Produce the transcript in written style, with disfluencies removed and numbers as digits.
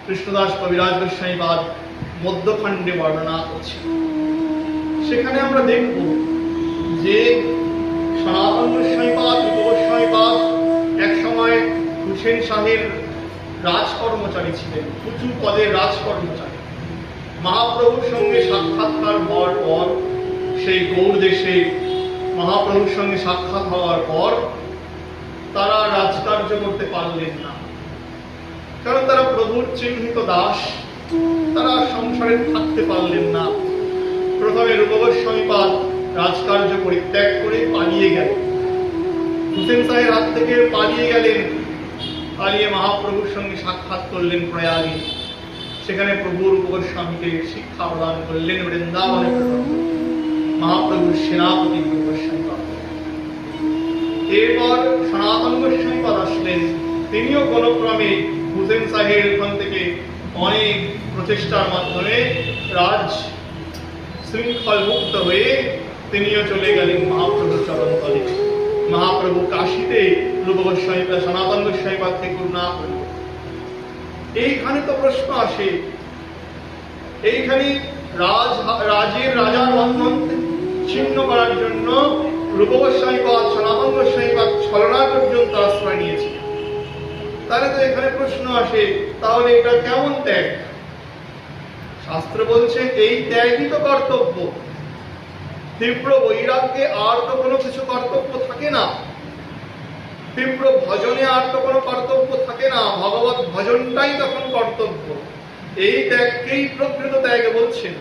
কৃষ্ণদাস কবিরাজ গোস্বামীপাদ মধ্যখণ্ডে বর্ণনা করছে। সেখানে আমরা দেখব যে সনাতন গোস্বামীপাদ, রূপ গোস্বামীপাদ এক সময় হুসেন শাহের রাজকর্মচারী ছিলেন, উঁচু পদের রাজকর্মচারী। মহাপ্রভুর সঙ্গে সাক্ষাৎকার হওয়ার পর, সেই গৌড় দেশে মহাপ্রভুর সঙ্গে সাক্ষাৎ হওয়ার পর তারা রাজকার্য করতে পারলেন না, কারণ তারা প্রভুর চিহ্নিত দাস, তারা সংসারে থাকতে পারলেন না। প্রথমে রূপ গোস্বামীপাদ রাজকার্য পরিত্যাগ করে পালিয়ে গেলেন, হুসেন শাহের হাত থেকে পালিয়ে গেলেন। পালিয়ে মহাপ্রভুর সঙ্গে সাক্ষাৎ করলেন প্রয়াগে। সেখানে প্রভু রূপ গোস্বামীকে শিক্ষা প্রদান করলেন বৃন্দাবনে। মহাপ্রভুর সেনাপতি রূপ গোস্বামীপাদ। এরপর সনাতন গোস্বামীপাদ আসলেন। তিনিও কোন ক্রমে হুসেন শাহের ওখান থেকে অনেক প্রচেষ্টার মাধ্যমে রাজ শৃঙ্খল মুক্ত হয়ে তিনিও চলে গেলেন মহাপ্রভুর চরণতলে। মহাপ্রভু কাশীতে রূপ গোস্বামীপাদ, সনাতন গোস্বামীপাদ থেকে করুণা করলেন। এইখানে তো প্রশ্ন আসে, এইখানে রাজার বন্ধন ছিন্ন করার জন্য রূপ গোস্বামীপাদ, সনাতন গোস্বামীপাদ ছলনা পর্যন্ত আশ্রয় নিয়েছে। তাহলে তো এখানে প্রশ্ন আসে, তাহলে এটা কেমন ত্যাগ? শাস্ত্র বলছে এই ত্যাগই তো কর্তব্য। তীব্র বৈরাগ্যে আর তো কোনো কিছু কর্তব্য থাকে না, তীব্র ভজনে আর তো কোনো কর্তব্য থাকে না, ভগবত ভজনটাই তখন কর্তব্য। এই ত্যাগকেই প্রকৃত ত্যাগ বলছেন।